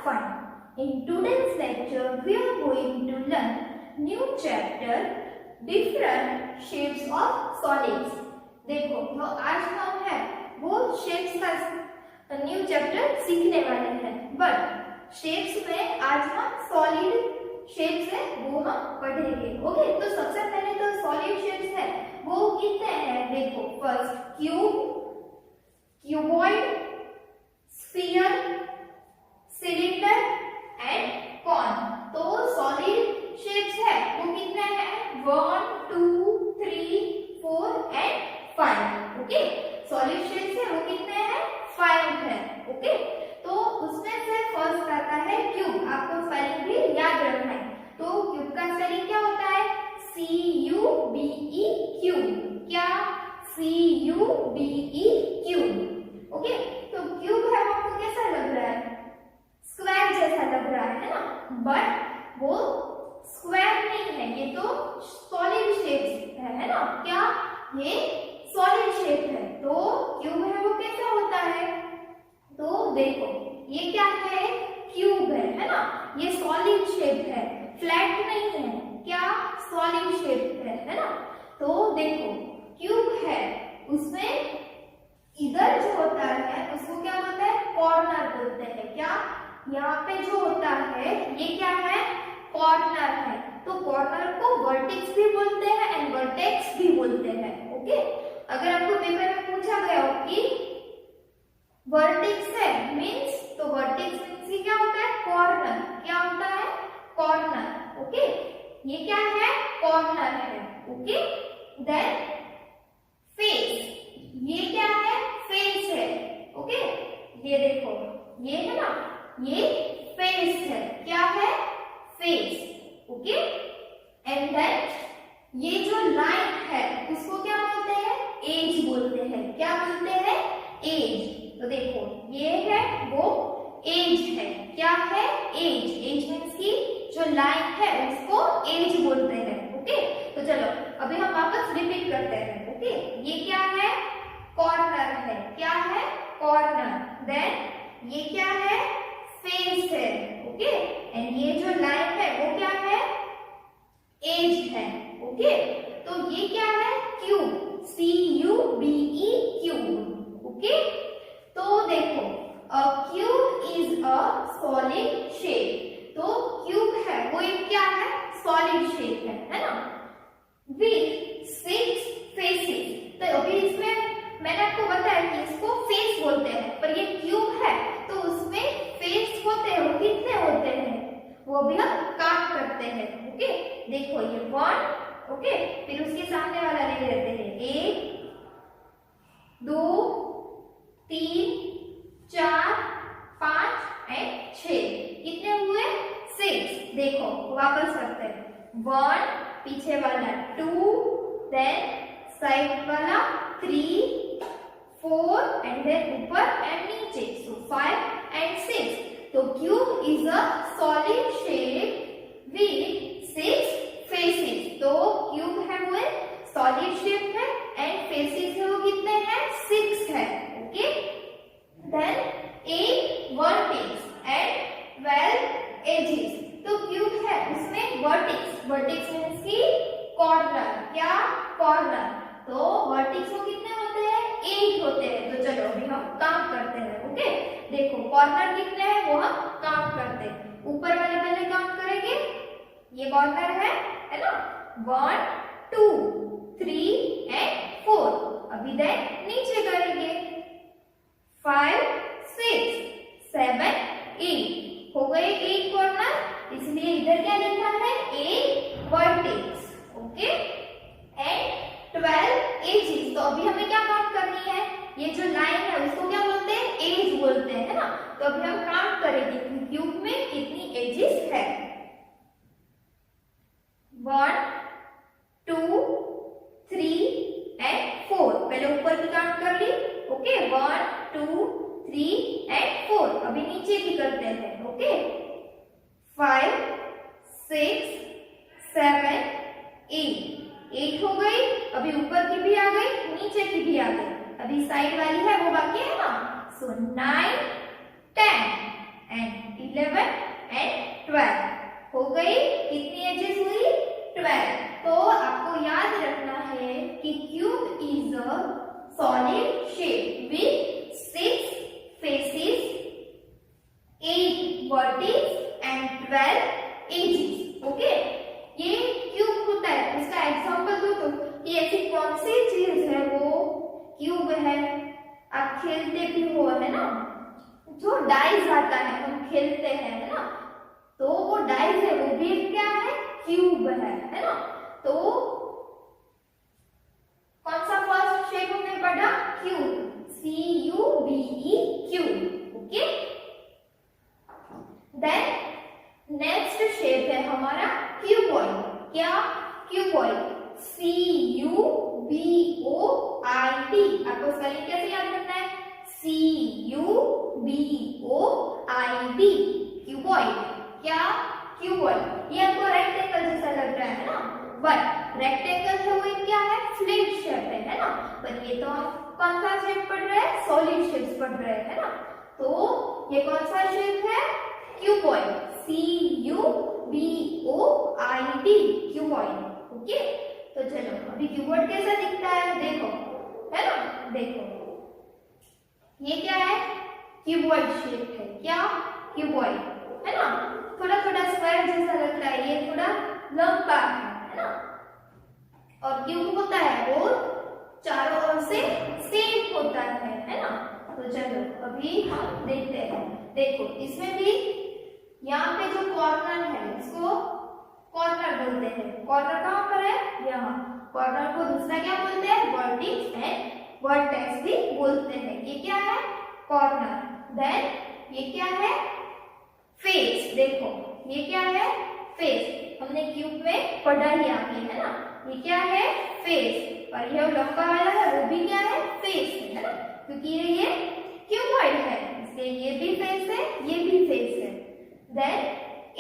fun. In today's lecture, we are going to learn new chapter, different shapes of solids. देखो जो आज हम है वो शेप्स का न्यू चैप्टर सीखने वाले हैं, बट शेप्स में आज हम सॉलिड शेप्स है वो हम पढ़ेंगे. ओके, तो सबसे पहले तो सॉलिड शेप्स है वो कितने हैं. देखो first cube, cuboid, sphere, cylinder and cone. तो सॉलिड शेप्स है वो कितने हैं. 1 2 3 4 एंड 5. ओके, सॉलिड शेप्स है वो कितने हैं. 5 है. ओके, तो उसमें से फर्स्ट आता है क्यूब. आपको स्पेलिंग भी याद रखना है. तो क्यूब का स्पेलिंग क्या होता है. CUBE cube. क्या CUBE क्यूब. ओके, तो क्यूब है वो आपको कैसा लग रहा है. स्क्वायर जैसा लग रहा है ना, बट वो स्क्वायर नहीं है. ये तो सॉलिड शेप है ना. क्या ये सॉलिड शेप है. तो क्यूब है वो कैसा होता है. तो देखो ये क्या है. क्यूब है ना. ये सॉलिड शेप है, फ्लैट नहीं है. क्या सॉलिड शेप है ना. तो देखो क्यूब है उसमें इधर जो होता है उसको क्या बोलते हैं. कॉर्नर बोलते हैं. क्या यहाँ पे जो होता है ये क्या है. कॉर्नर है. तो कॉर्नर को वर्टेक्स भी बोलते हैं एंड वर्टेक्स भी बोलते हैं. ओके, अगर आपको पेपर में पूछा गया हो कि वर्टेक्स है मींस, तो वर्टेक्स मींस क्या होता है. कॉर्नर. क्या होता है. कॉर्नर. ओके, ये क्या है. कॉर्नर है. Okay, then face. ये क्या है. फेस है. ओके, ये देखो ये है ना, ये फेस है. क्या है. फेस. ओके, एंड देन ये जो लाइन है उसको क्या बोलते हैं. एज बोलते हैं. क्या बोलते हैं. एज. तो देखो ये है वो एज है. क्या है. एज. एज मीन्स की जो लाइन है उसको एज बोलते हैं. ओके, तो चलो अभी हम वापस रिपीट करते हैं. ओके, ये क्या है. कॉर्नर है. क्या है. कॉर्नर. देन ये क्या है. फेस है. ओके, एंड ये जो लाइन है वो क्या है. एज है. ओके, तो ये क्या है. क्यूब. CUBE cube. ओके, तो देखो अ cube is a solid shape. तो क्यूब है वो एक क्या है. सॉलिड शेप है ना, विथ 6 फेसेस. तो अभी इसमें मैंने आपको बताया कि इसको फेस बोलते हैं, पर ये क्यूब है तो उसमें फेस होते हैं. वो कितने होते हैं वो भी हम काउंट करते हैं. ओके, देखो ये 1. ओके, फिर उसके सामने वाला ले लेते हैं. 1 2 3 4 5 एंड 6. कितने हुए. 6. देखो वापस करते हैं. 1 पीछे वाला 2, देन साइड वाला 3 4 एंड देन ऊपर एंड नीचे. So 5 and 6. तो cube is a solid shape with 6 faces. तो क्यूब है वो सॉलिड शेप है एंड फेसेस है वो कितने हैं. 6 है. Okay, then 8 vertex and 12 edges. तो क्यूब है उसमें वर्टेक्स. वर्टेक्स मींस की कॉर्नर. क्या. कॉर्नर. तो वर्टेक्स वो कितने होते हैं. 8 होते हैं. तो चलो अभी हम काउंट करते हैं. ओके, देखो कॉर्नर कितने हैं वो हम काउंट करते हैं. ऊपर वाले पहले काउंट करेंगे. ये कॉर्नर है ना. 1 2 3 एंड 4. अभी देन नीचे करेंगे. 5 6 7 8. हो गए 8 कॉर्नर, इसलिए इधर क्या लिखा है. 8 वर्टेक्स. Okay, and 12 edges. तो अभी हमें क्या काउंट करनी है. ये जो लाइन है उसको क्या बोलते हैं. एज बोलते हैं ना. तो अभी हम काउंट करेंगे कि क्यूब में कितनी एजेस है. 1 2 3 एंड 4. पहले ऊपर की काउंट कर ली. Okay, 1 2 3 and 4. अभी नीचे की करते हैं. ओके, 5 6 7 8. 8 हो गई. अभी ऊपर की भी आ गई, नीचे की भी आ गई. अभी साइड वाली है वो बाकी है ना. सो 9 10 एंड 11 एंड 12 हो गई। कितनी एजेस हुई? 12। तो आपको याद रखना है कि cube is a solid shape with 6 faces, 8 vertex and 12 edges. Okay, ये क्यूब होता है। उसका एग्जांपल दो तो कि ऐसी कौन सी चीज है वो क्यूब है। आप खेलते भी हो, है ना, जो डाइस आता है हम खेलते हैं, है ना, तो वो डाइस है वो भी क्या है? क्यूब है ना। तो कौन सा फर्स्ट शेप हमने पढ़ा? Cube, CUBE cube. Okay, then next shape है हमारा क्यूबॉइड। क्या? Cuboid, CUBOID। आपको स्पेलिंग कैसे याद करना है? CUBOID cuboid. क्या? क्यूबॉइड। ये आपको रेक्टेंगल जैसा लग रहा है ना, बट रेक्टेंगल है वो क्या है? फ्लैट शेप है ना। पर ये तो हम कौन सा शेप पढ़ रहे हैं? सॉलिड शेप्स पढ़ रहे हैं, है ना। तो ये कौन सा शेप है? Cuboid, CUBOID cuboid. ओके, तो चलो अभी क्यूबॉइड कैसा दिखता है देखो, है ना। देखो ये क्या है? क्यूबॉइड शेप है। क्या? क्यूबॉइड, है ना। थोड़ा थोड़ा स्क्वायर जैसा लगता है, ये थोड़ा लंबा है ना। और क्यूब होता है वो चारों ओर से सेम होता है ना। तो चलो अभी हम देखते हैं। देखो इसमें भी यहाँ पे जो कॉर्नर है इसको कॉर्नर बोलते हैं। कॉर्नर कहाँ पर है? यहाँ। कॉर्नर को दूसरा क्या बोलते हैं? वर्टिक्स एंड वर्टेक्स भी बोलते हैं। ये क्या है? कॉर्नर। देन ये क्या है? फेस। देखो ये क्या है? फेस। हमने क्यूब में पढ़ा ही आगे, है ना। ये क्या है? फेस। और ये लंबा वाला है वो भी क्या है? फेस है ना, क्योंकि ये क्यूबॉइड है इसलिए ये भी फेस है, ये भी फेस है। देन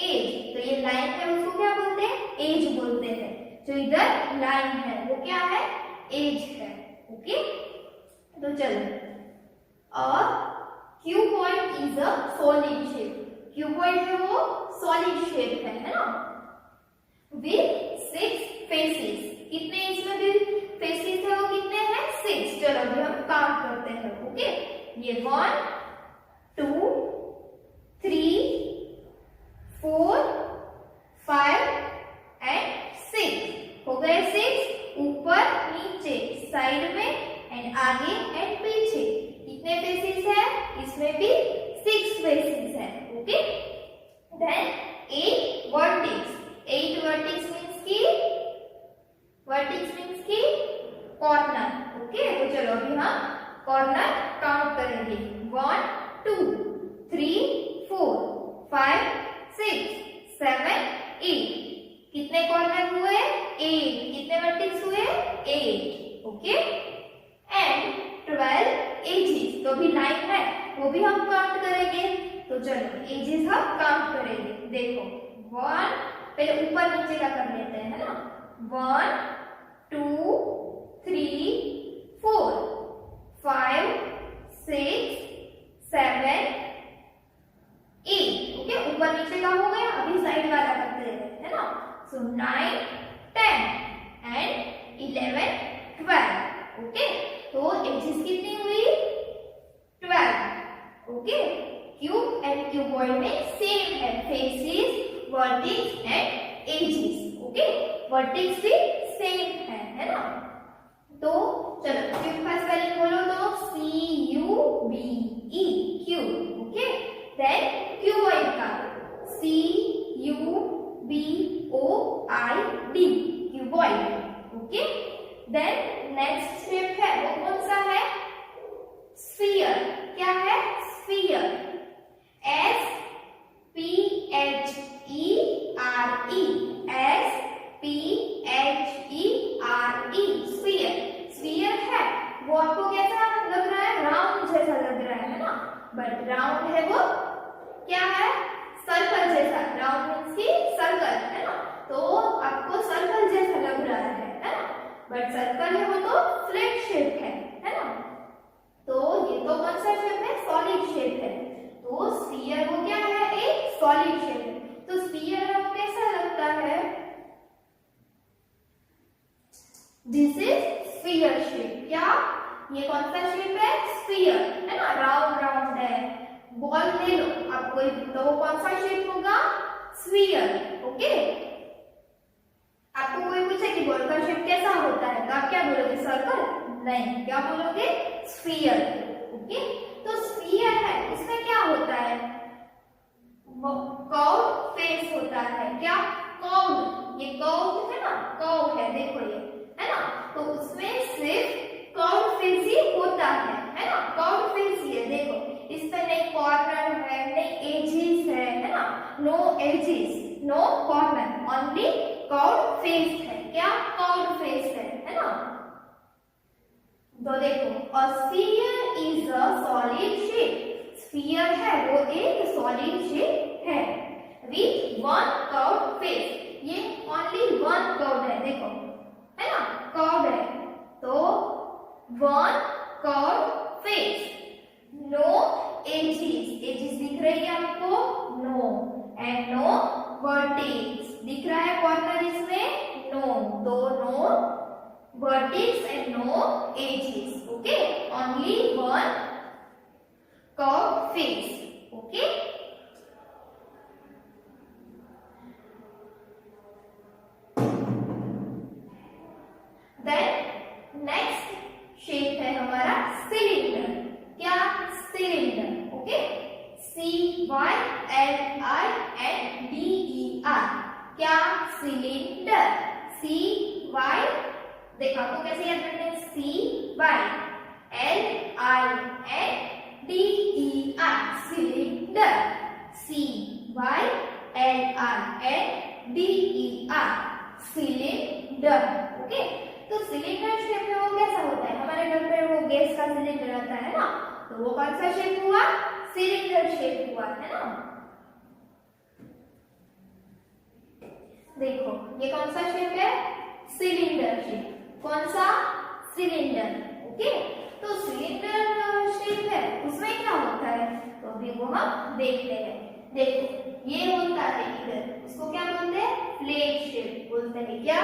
एज, तो ये लाइन है उसको क्या बोलते हैं? एज बोलते हैं। जो इधर लाइन है वो क्या है? एज है। ओके, तो चलो, और cuboid is a solid shape. Cuboid है वो सॉलिड शेप है ना, विथ 6 फेसेस। कितने इसमें भी फेसेस है वो कितने हैं? 6। चलो अभी हम काउंट करते हैं। ओके, ये 1 2 3 4 5 एंड 6 हो गए। 6 ऊपर नीचे साइड में एंड आगे एंड पीछे। कितने फेसेस है? इसमें भी 6 फेसेस है। Okay, then 8 vertex. 8 vertex means की कॉर्नर। ओके, तो चलो अभी हम कॉर्नर काउंट करेंगे। 1 2 3 4 5 6 7 8। कितने कॉर्नर हुए? 8। कितने वर्टिक्स हुए? 8। Okay, and 12 edges. तो भी लाइन है वो भी हम काउंट करेंगे। तो चलो एजेस हम काउंट करेंगे। देखो 1, पहले ऊपर नीचे का कर लेते हैं, है ना। 1 2 3 4 5 6 7 8। ओके, ऊपर नीचे का हो गया। अभी साइड वाला करते हैं, है ना। So 9 10 and 11 12। ओके, तो एजेस कितनी हुई? 12। ओके, क्यूब एंड क्यूबॉइड में सेम है, faces, vertex and edges. Okay, vertex भी सेम है ना। तो चलो क्यूब का स्पेलिंग बोलो तो CUBE cube. Okay, then cuboid का CUBOID cuboid. Okay, then next shape है वो कौन सा है? स्फीयर। क्या है? Sphere, SPHERE sphere. स्फीयर है वो आपको कैसा लग रहा है? राउंड जैसा लग रहा है ना, बट राउंड है वो क्या है? सर्कल जैसा। राउंड मींस की सर्कल, है ना। तो आपको सर्कल जैसा लग रहा है ना, बट सर्कल है वो तो फ्लैट शेप है ना। तो ये तो कौन सा शेप है? सॉलिड शेप है। तो स्फीयर वो क्या है? एक सॉलिड शेप है। तो स्फीयर आपको कैसा लगता है? This is sphere shape. क्या ये कौन सा शेप है? स्फीयर है ना, राउंड राउंड है। बॉल ले लो आप कोई, तो वो कौन सा शेप होगा? स्फीयर। ओके, आपको कोई पूछे कि बॉल का शेप कैसा होता है तो आप क्या बोलोगे? सर्कल? नहीं, क्या बोलोगे? स्फीयर। ओके, तो स्फीयर है, इसमें क्या होता है? कर्व फेस होता है। क्या? कर्व, ये कर्व है ना, कर्व है, देखो ये है ना, तो उसमें सिर्फ कर्व फेस ही होता है ना, कर्व फेस ही है। देखो इस पे नहीं कॉर्नर है, नहीं एजेस है ना, no edges, no corner, only curve face है। क्या? कर्व फेस है ना। तो देखो, a sphere is a solid shape. Sphere है वो एक सॉलिड शेप है विथ वन कर्व फेस। ये ओनली वन कर्व है, देखो है ना, कर्व है, तो one curve face, no edges, edges दिख रही है आपको? नो, एंड नो वर्टेक्स दिख रहा है कॉर्नर इसमें? नो, तो no vertex and no edges. Okay, only one curve face. Okay, then next shape है हमारा सिलेंडर। क्या? सिलेंडर। Okay, CYLINDER। क्या? सिलेंडर। CY, देखो आपको कैसे याद करना है? CYLINDER, cylinder. CYLINDER, cylinder. Okay, तो सिलेंडर शेप में वो कैसा होता है? हमारे घर पे वो गैस का सिलेंडर आता है ना, तो वो कौन सा शेप हुआ? सिलेंडर शेप हुआ, है ना। देखो ये कौन सा शेप है? Cylinder shape. कौन सा? सिलेंडर। ओके, तो सिलेंडर शेप है, उसमें क्या होता है? तो अभी वो हम देखते हैं। देखो ये होता है इधर, उसको क्या बोलते हैं? फ्लैट शेप बोलते हैं। क्या?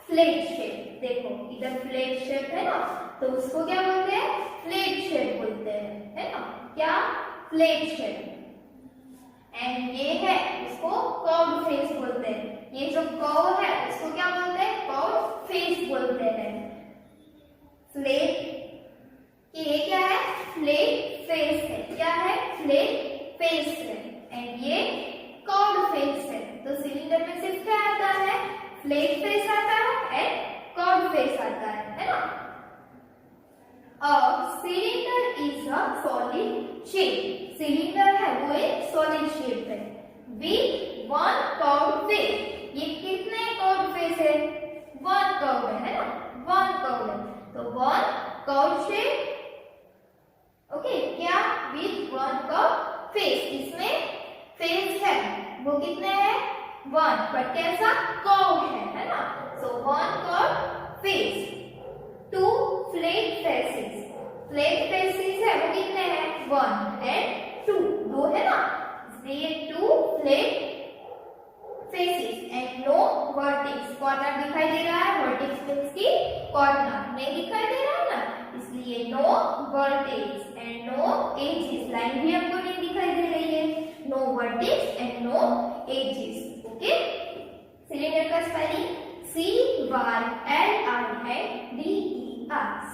Flat shape. देखो इधर फ्लैट शेप है ना, तो उसको क्या बोलते हैं? फ्लैट शेप बोलते हैं, है ना। क्या? Flat shape. एंड ये है, इसको कर्व फेस बोलते हैं। ये जो कर्व है इसको क्या बोलते हैं? कर्व फेस बोलते हैं। फ्लैट, ये क्या है? फ्लैट फेस है। क्या है? फ्लैट फेस है, एंड ये कर्व फेस है। तो सिलेंडर में सिर्फ क्या आता है? फ्लैट फेस आता है एंड कर्व फेस आता है ना। A cylinder is a solid shape. Cylinder है वो एक सॉलिड शेप है with one curved face. ये कितने कर्व फेस है? वन कर्व है ना, वन कर्व है, तो वन कर्व शेप। ओके, क्या? with one curved face, इसमें फेस है वो कितने हैं? वन, पर कैसा? कर्व है ना, so one curve face. Two flat faces, flat faces है वो कितने हैं? वन एंड टू, दो है ना, इसलिए two flat faces and no vertex. Corner दिखाई दे रहा है, वर्टेक्स मींस की कॉर्नर नहीं दिखाई दे रहा है ना, इसलिए no vertex and no edges. Line भी आपको नहीं दिखाई दे रही है, no vertex and no edges. Okay, cylinder का स्पेलिंग CYLINDER,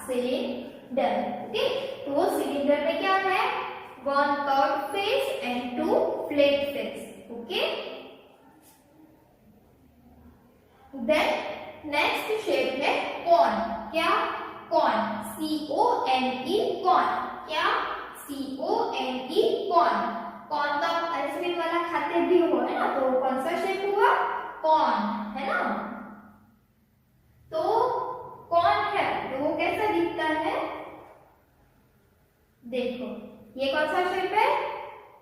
सिलेंडर। ओके, तो सिलेंडर में क्या है? One curve face and two flat face. Okay, then next shape है कॉन। क्या? Cone, CONE, cone. क्या? CONE, cone. कॉन तो आप आइसक्रीम वाला खाते भी हो, है ना, तो कौन सा शेप हुआ? कॉन, है ना। तो कॉन है तो वो कैसा दिखता है? देखो ये कौन सा शेप है?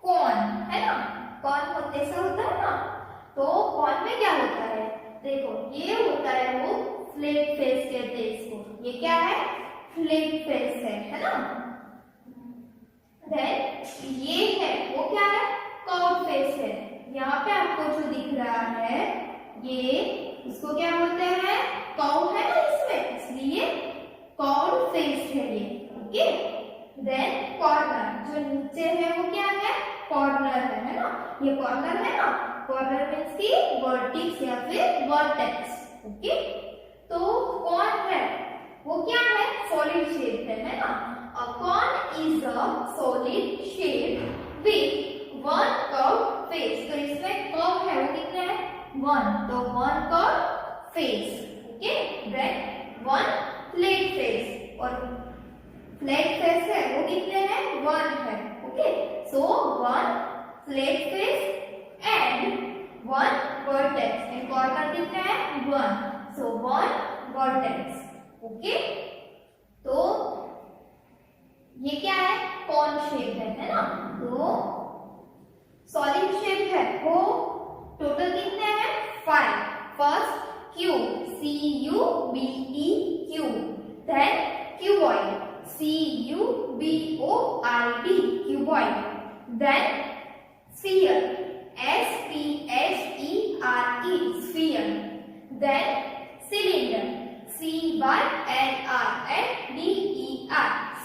कॉन, है ना, कॉन ऐसा होता है ना, तो कॉन में क्या होता है? देखो ये होता है वो फ्लैट फेस कहते हैं इसको। ये क्या है? फ्लैट फेस है ना। देन ये है वो क्या है? कर्व फेस है। दिख रहा है ये इसको क्या बोलते हैं, कर्व है ना इसमें, इसलिए कर्व फेस है ये। ओके, देन कॉर्नर, जो नीचे है वो क्या है, कॉर्नर है ना, ये कॉर्नर है ना, कॉर्नर मींस की वर्टिक्स या फिर वर्टेक्स। ओके, तो कौन है वो क्या है, सॉलिड शेप है ना। A cone is a solid shape with one curve face, तो इसमें कर्व है वो कितने है, वन, तो one curve face. Okay, then one flat face, और फ्लैट फेस है वो कितने हैं, वन है। Okay, so one flat face and one vertex, and corner कितने हैं, one, so one vertex. Okay, तो ये क्या है, कॉन शेप है ना। तो सॉलिड शेप है वो टोटल कितने हैं, 5। First cube, CUBE cube, then cuboid, CUBOID cuboid, then sphere, SPHERE sphere, then cylinder, CYLRNDER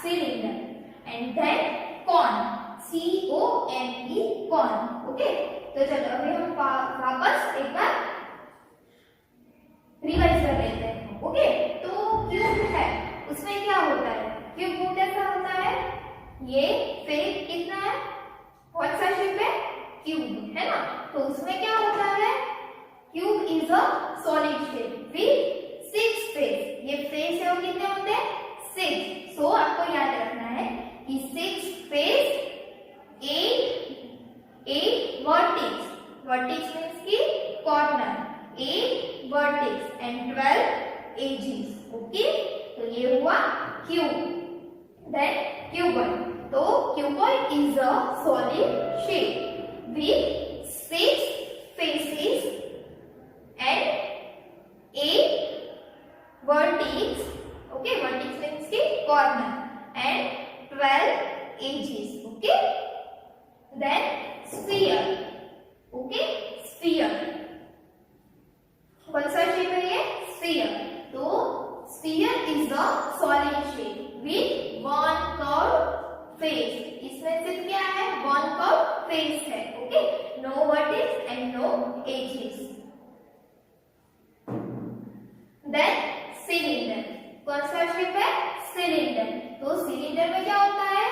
cylinder, and then cone, CONE cone। Okay, तो चलो अभी हम वापस एक बार रिवाइज कर लेते हैं। ओके, तो क्यूब है उसमें क्या होता है, क्यूब वो कैसा होता है, ये फेस कितना है, कौन सा शेप है, क्यूब है ना। तो उसमें क्या होता है, cube is a solid shape with 6 face, ये फेस है वो कितने होते हैं, 6। सो आपको याद रखना है कि 6 फेस, 8 वर्टिक्स, वर्टिक्स मींस की corner, 8 vertex and 12 edges. Okay, तो ये हुआ क्यूब। देन क्यूबॉइड, तो cuboid is a solid shape with 6 faces and 8 vertex, okay, vertex means की corner and 12 edges। okay, then sphere, okay, sphere कौन सा shape है ये, sphere। तो sphere is the solid shape with one curved face, इसमें सिर्फ क्या है, one curved face है। okay, no vertex and no edges। then cylinder, कौन सा शेप है, सिलेंडर। तो सिलेंडर में क्या होता है,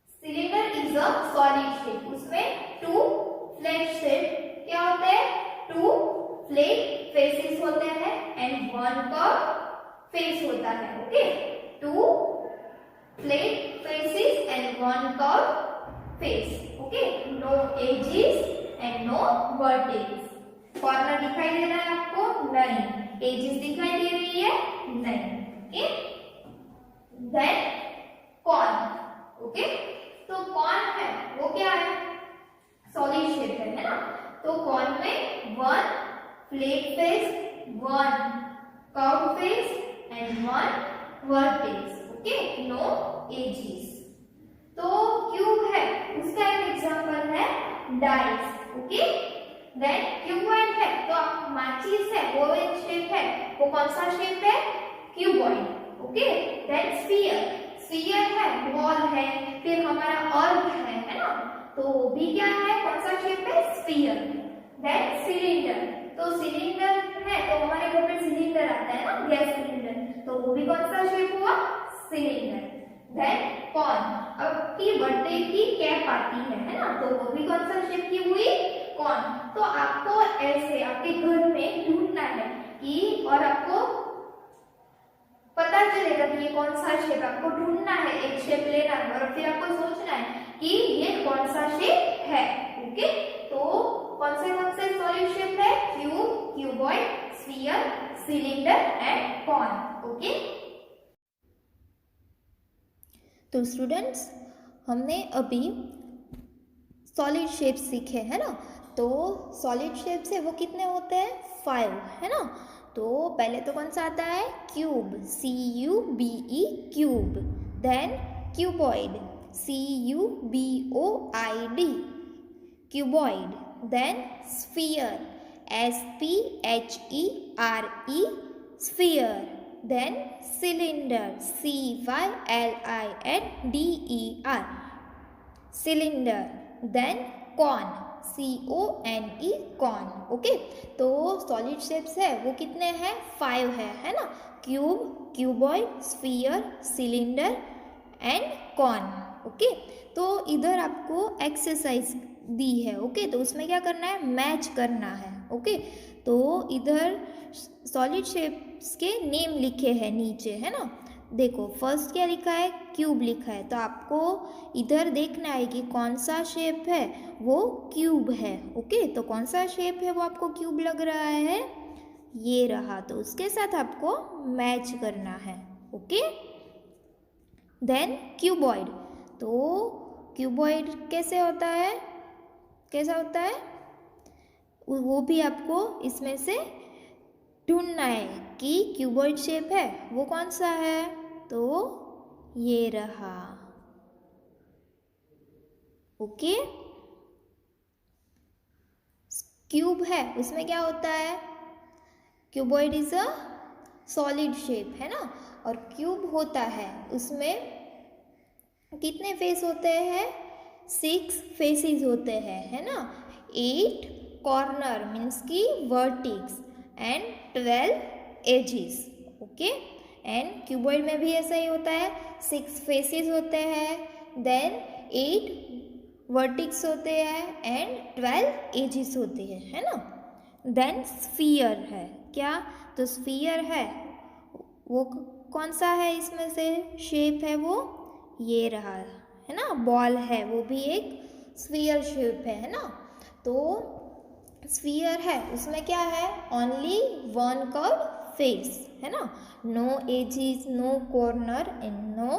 cylinder is a solid shape, उसमें 2 फ्लैट शेप क्या होते हैं, 2 फ्लैट फेसेस होते हैं एंड 1 कर्व फेस होता है। Okay, 2 flat faces and 1 curve face. Okay, no edges and no vertex. Corner दिखाई दे रहा है आपको, नहीं, एजेस दिखाई दे रही है, नहीं। Okay, then cone. ओके, तो कॉन है वो क्या है, सॉलिड शेप है ना। तो कॉन में 1 flat face, 1 curve face and 1 vertex. Okay, no edges. तो क्यूब है उसका एक एग्जांपल है डाइस। ओके, देन क्यूबॉइड है तो माचिस है वो एक शेप है, वो कौन सा शेप है, cuboid. Okay, then sphere, sphere है बॉल है, फिर हमारा अर्थ है ना, तो वो भी क्या है, कौन सा शेप है, स्फीयर। देन सिलेंडर, तो सिलेंडर है तो हमारे घर में सिलेंडर आता है ना, गैस सिलेंडर, तो वो भी कौन सा शेप हुआ, सिलेंडर। देन कॉन, अब की बर्थडे की कैप आती है ना, तो वो भी कौन सा शेप की हुई, कौन। तो आपको ऐसे आपके घर में ढूंढना है कि, और आपको पता चलेगा कि ये कौन सा शेप, आपको ढूंढना है, एक शेप लेना है और फिर आपको सोचना है कि ये कौन सा शेप है। ओके, तो कौन से सॉलिड शेप है, cube, cuboid, sphere, cylinder and cone. Okay, तो स्टूडेंट्स हमने अभी सॉलिड शेप सीखे है ना। तो सॉलिड शेप से वो कितने होते हैं, 5 है ना। तो पहले तो कौन सा आता है, cube, CUBE cube, then cuboid, CUBOID cuboid, then sphere, SPHERE, sphere, then cylinder, CYLINDER, cylinder, then cone, CONE, cone. Okay, तो सॉलिड शेप्स है वो कितने हैं? 5 है ना? Cube, cuboid, sphere, cylinder and cone. Okay, तो इधर आपको एक्सरसाइज दी है। ओके, तो उसमें क्या करना है? मैच करना है। ओके, तो इधर सॉलिड शेप्स के नेम लिखे हैं नीचे, है ना? देखो फर्स्ट क्या लिखा है? क्यूब लिखा है। तो आपको इधर देखना है कि कौन सा शेप है वो क्यूब है। ओके, तो कौन सा शेप है वो आपको क्यूब लग रहा है? ये रहा, तो उसके साथ आपको मैच करना है। ओके, देन क्यूबॉइड, तो क्यूबॉइड कैसे होता है? कैसा होता है वो भी आपको इसमें से ढूंढना है कि क्यूबॉइड शेप है वो कौन सा है। तो ये रहा। ओके, क्यूब है उसमें क्या होता है? Cuboid is a solid shape, है ना? और क्यूब होता है उसमें कितने फेस होते हैं? 6 फेसेस होते हैं, है ना? 8 कॉर्नर मीन्स की vertex and 12 edges. Okay, and cuboid में भी ऐसा ही होता है, 6 फेसेस होते हैं, देन 8 वर्टिक्स होते हैं एंड 12 एजेस होते हैं, है ना? देन स्फीयर है क्या? तो स्फीयर है वो कौन सा है? इसमें से शेप है वो ये रहा, है ना? बॉल है वो भी एक स्फीयर शेप है ना? तो स्फीयर है उसमें क्या है? ओनली 1 कर्व फेस, है ना? No edges, no corner and no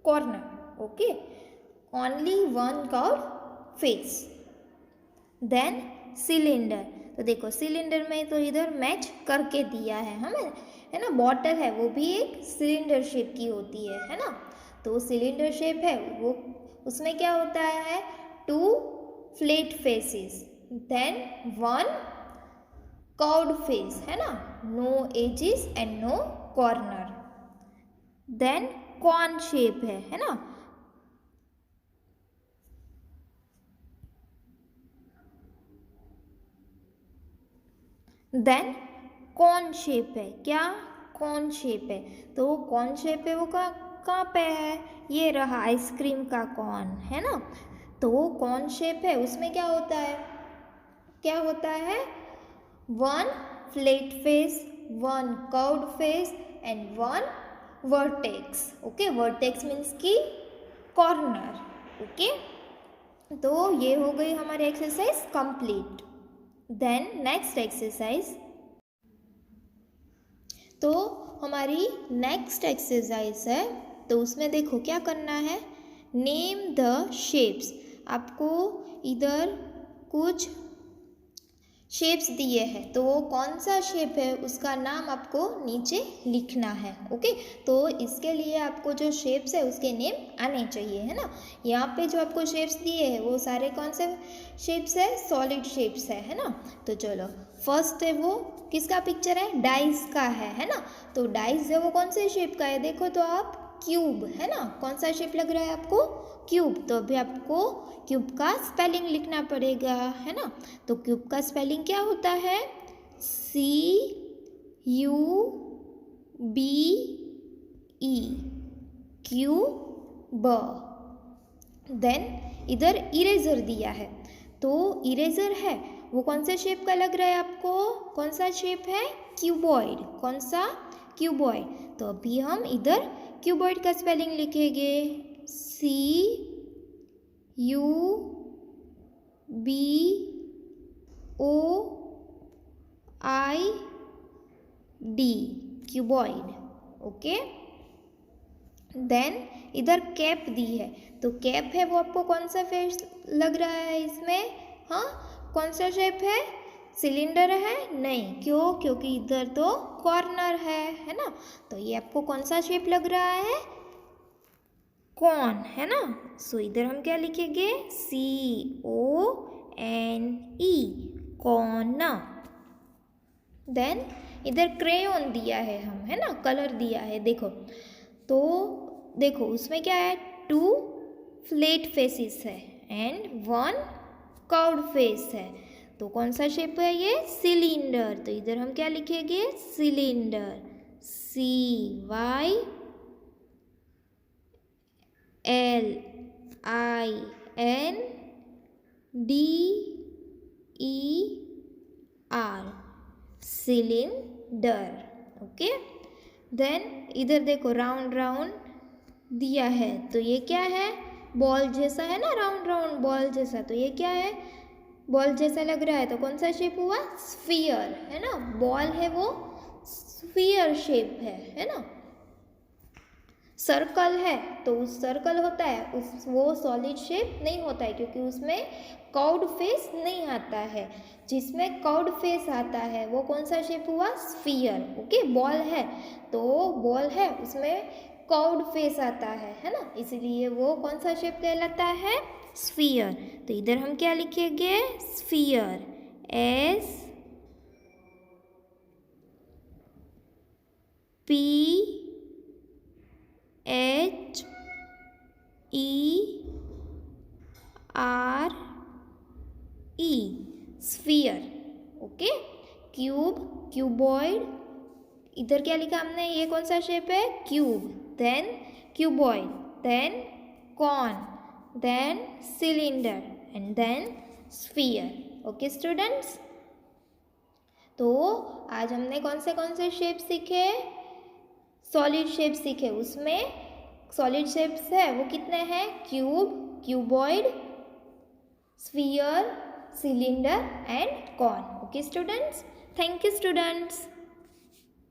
corner. Okay, only 1 curve face. Then cylinder, तो देखो सिलेंडर में तो इधर मैच करके दिया है हमें, है ना? बॉटल है वो भी एक सिलेंडर शेप की होती है ना? तो सिलेंडर शेप है वो उसमें क्या होता है? 2 flat faces, then 1 curved face, है ना? No edges and no corner. Then cone shape है ना? देन कॉन शेप है क्या? कॉन शेप है, तो कॉन शेप है वो कहाँ पे है? ये रहा आइसक्रीम का कॉन, है ना? तो कॉन शेप है उसमें क्या होता है? क्या होता है? 1 flat face, 1 curved face and 1 vertex. Okay, vertex means की कॉर्नर। ओके, तो ये हो गई हमारी exercise complete. Then next exercise, तो हमारी नेक्स्ट एक्सरसाइज है, तो उसमें देखो क्या करना है? Name the shapes. आपको इधर कुछ शेप्स दिए हैं, तो वो कौन सा शेप है उसका नाम आपको नीचे लिखना है। ओके, तो इसके लिए आपको जो शेप्स है उसके नेम आने चाहिए, है ना? यहाँ पे जो आपको शेप्स दिए हैं वो सारे कौन से शेप्स है? सॉलिड शेप्स है ना? तो चलो फर्स्ट है वो किसका पिक्चर है? डाइस का है ना? तो डाइस है वो कौन से शेप का है? देखो तो आप, क्यूब, है ना? कौन सा शेप लग रहा है आपको? क्यूब। तो अभी आपको क्यूब का स्पेलिंग लिखना पड़ेगा, है ना? तो क्यूब का स्पेलिंग क्या होता है? CUBE, cube. देन इधर इरेजर दिया है, तो इरेजर है वो कौन से शेप का लग रहा है आपको? कौन सा शेप है? क्यूबॉइड। कौन सा? क्यूबॉइड। तो अभी हम इधर क्यूबॉइड का स्पेलिंग लिखेंगे, CUBOID, क्यूबॉइड। ओके, देन इधर कैप दी है, तो कैप है वो आपको कौन सा फेस लग रहा है इसमें? हाँ, कौन सा शेप है? सिलेंडर है? नहीं, क्यों? क्योंकि इधर तो कॉर्नर है ना? तो ये आपको कौन सा शेप लग रहा है? कॉर्न, है ना। सो इधर हम क्या लिखेंगे, CONE, कॉर्न। देन इधर क्रेयॉन दिया है हम, है ना, कलर दिया है, देखो। तो देखो उसमें क्या है, 2 फ्लैट फेसेस है एंड 1 कर्व्ड फेस है। तो कौन सा शेप है ये, सिलेंडर। तो इधर हम क्या लिखेंगे, cylinder, CYLINDER, cylinder. Okay. Then इधर देखो राउंड राउंड दिया है, तो ये क्या है, बॉल जैसा है ना, राउंड राउंड बॉल जैसा। तो ये क्या है, बॉल जैसा लग रहा है, तो कौन सा शेप हुआ, स्फीयर, है ना। बॉल है वो स्फीयर शेप है ना। सर्कल है तो उस सर्कल होता है, उस वो सॉलिड शेप नहीं होता है, क्योंकि उसमें कर्व्ड फेस नहीं आता है। जिसमें कर्व्ड फेस आता है वो कौन सा शेप हुआ, स्फीयर। ओके, बॉल है तो बॉल है उसमें कर्व्ड फेस आता है ना, इसलिए वो कौन सा शेप कहलाता है, स्फीयर। तो इधर हम क्या लिखेंगे, sphere, SPHERE, sphere. Okay. Cube, cuboid, इधर क्या लिखा हमने, ये कौन सा शेप है, cube. Then cuboid, then cone, then cylinder and then sphere. Okay students, तो आज हमने कौन से शेप सीखे, सॉलिड शेप सीखे। उसमें सॉलिड शेप्स है वो कितने हैं, cube, cuboid, sphere, cylinder and corn. Okay students, thank you students.